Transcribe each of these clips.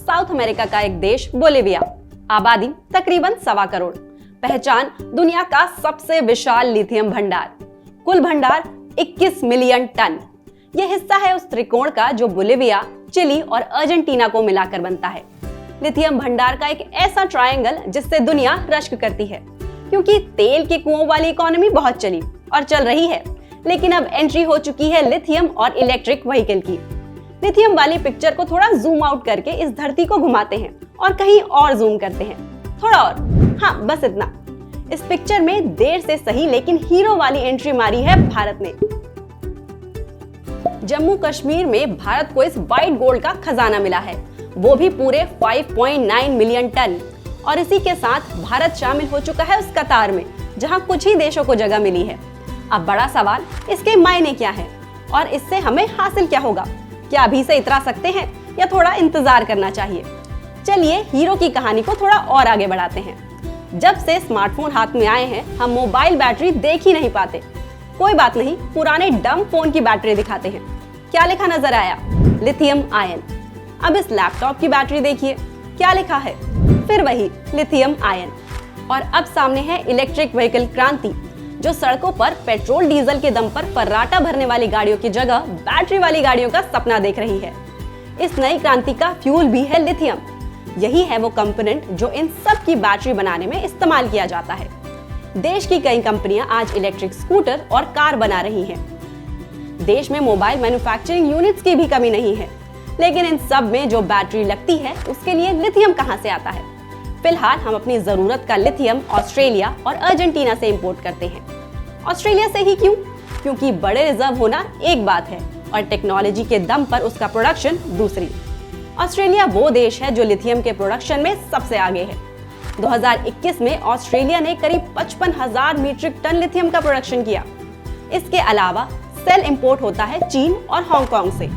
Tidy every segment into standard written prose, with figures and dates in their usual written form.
South America का एक देश बोलिविया। आबादी तकरीबन 1.25 करोड़। पहचान दुनिया का सबसे विशाल लिथियम भंडार। कुल भंडार 21 मिलियन टन। यह हिस्सा है उस त्रिकोण का जो बोलिविया, चिली और अर्जेंटीना को मिलाकर बनता है। लिथियम भंडार का एक ऐसा ट्रायंगल जिससे दुनिया रश्क करती है, क्योंकि तेल के कुओं वाली इकोनॉमी बहुत चली और चल रही है, लेकिन अब एंट्री हो चुकी है लिथियम और इलेक्ट्रिक व्हीकल की। लिथियम वाली पिक्चर को थोड़ा जूम आउट करके इस धरती को घुमाते हैं और कहीं और जूम करते हैं, थोड़ा और, हाँ बस इतना। इस पिक्चर में देर से सही लेकिन हीरो वाली एंट्री मारी है भारत ने। जम्मू कश्मीर में भारत को इस व्हाइट गोल्ड का खजाना मिला है, वो भी पूरे 5.9 मिलियन टन। और इसी के साथ भारत शामिल हो चुका है उस कतार में जहां कुछ ही देशों को जगह मिली है। अब बड़ा सवाल, इसके मायने क्या है और इससे हमें हासिल क्या होगा? क्या अभी से इतरा सकते हैं या थोड़ा इंतजार करना चाहिए? चलिए हीरो की कहानी को थोड़ा और आगे बढ़ाते हैं। जब से स्मार्टफोन हाथ में आए हैं, हम मोबाइल बैटरी देख ही नहीं पाते। कोई बात नहीं, पुराने डम फोन की बैटरी दिखाते हैं। क्या लिखा नजर आया? Lithium ion. अब इस लैपटॉप की बैटरी देखिए, क्या लिखा है? फिर वही लिथियम आयन। और अब सामने है इलेक्ट्रिक व्हीकल क्रांति, जो सड़कों पर पेट्रोल डीजल के दम पर फर्राटा भरने वाली गाड़ियों की जगह बैटरी वाली गाड़ियों का सपना देख रही है। इस नई क्रांति का फ्यूल भी है लिथियम। यही है वो कंपोनेंट जो इन सब की बैटरी बनाने में इस्तेमाल किया जाता है। देश की कई कंपनियां आज इलेक्ट्रिक स्कूटर और कार बना रही हैं। देश में मोबाइल मैन्युफैक्चरिंग यूनिट्स की भी कमी नहीं है, लेकिन इन सब में जो बैटरी लगती है उसके लिए लिथियम कहां से आता है? फिलहाल हम अपनी जरूरत का लिथियम ऑस्ट्रेलिया और अर्जेंटीना से इंपोर्ट करते हैं। ऑस्ट्रेलिया से ही क्यों? क्योंकि बड़े रिजर्व होना एक बात है और टेक्नोलॉजी के दम पर उसका प्रोडक्शन दूसरी। ऑस्ट्रेलिया वो देश है जो लिथियम के प्रोडक्शन में सबसे आगे है। 2021 में ऑस्ट्रेलिया ने करीब 55,000 मीट्रिक टन लिथियम का प्रोडक्शन किया। इसके अलावा सेल इंपोर्ट होता है चीन और हांगकांग से।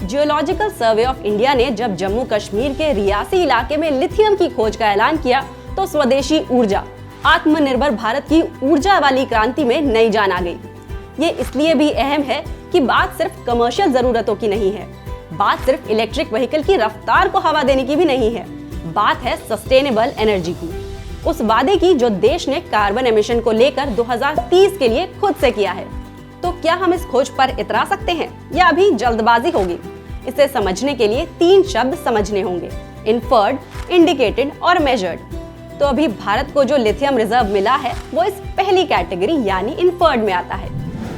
जियोलॉजिकल सर्वे ऑफ इंडिया ने जब जम्मू कश्मीर के रियासी इलाके में लिथियम की खोज का ऐलान किया तो स्वदेशी ऊर्जा, आत्मनिर्भर भारत की ऊर्जा वाली क्रांति में नई जान आ गई। ये इसलिए भी अहम है कि बात सिर्फ कमर्शियल जरूरतों की नहीं है, बात सिर्फ इलेक्ट्रिक व्हीकल की रफ्तार को हवा देने की भी नहीं है, बात है सस्टेनेबल एनर्जी की, उस वादे की जो देश ने कार्बन एमिशन को लेकर 2030 के लिए खुद से किया है। तो क्या हम इस खोज पर इतरा सकते हैं या अभी जल्दबाजी होगी? इसे समझने के लिए 3 शब्द समझने होंगे: इन्फर्ड, इंडिकेटेड और मेजर्ड। तो अभी भारत को जो लिथियम रिजर्व मिला है वो इस पहली कैटेगरी यानी इन्फर्ड में आता है।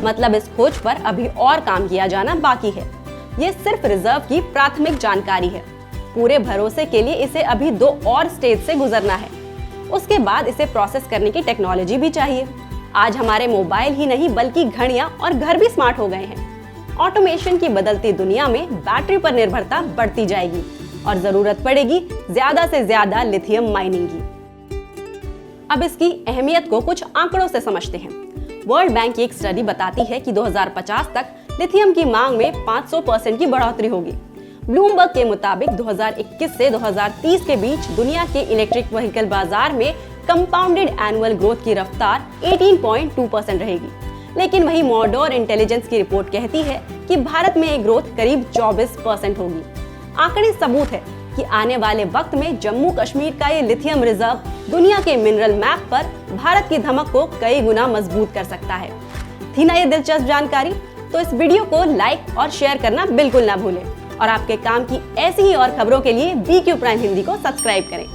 मतलब इस खोज पर अभी और काम किया जाना बाकी है। ये सिर्फ रिजर्व की प्राथमिक जानकारी है। पूरे भरोसे के लिए इसे अभी 2 और स्टेज से गुजरना है। उसके बाद इसे प्रोसेस करने की टेक्नोलॉजी भी चाहिए। आज हमारे मोबाइल ही नहीं बल्कि घड़ियां और घर भी स्मार्ट हो गए हैं। ऑटोमेशन की बदलती दुनिया में बैटरी पर निर्भरता बढ़ती जाएगी और जरूरत पड़ेगी ज्यादा से ज्यादा लिथियम माइनिंग की। अब इसकी अहमियत को कुछ आंकड़ों से समझते हैं। वर्ल्ड बैंक की एक स्टडी बताती है कि 2050 तक लिथियम की मांग में 500% की बढ़ोतरी होगी। ब्लूमबर्ग के मुताबिक 2021 से 2030 के बीच दुनिया के इलेक्ट्रिक व्हीकल बाजार में कंपाउंडेड एनुअल ग्रोथ की रफ्तार 18.2% रहेगी। लेकिन वही मॉडर्न इंटेलिजेंस की रिपोर्ट कहती है कि भारत में ये ग्रोथ करीब 24% होगी। आंकड़े सबूत है कि आने वाले वक्त में जम्मू कश्मीर का ये लिथियम रिजर्व दुनिया के मिनरल मैप पर भारत की धमक को कई गुना मजबूत कर सकता है। थी ना ये दिलचस्प जानकारी? तो इस वीडियो को लाइक और शेयर करना बिल्कुल ना भूलें और आपके काम की ऐसी ही और खबरों के लिए BQ प्राइम हिंदी को सब्सक्राइब करें।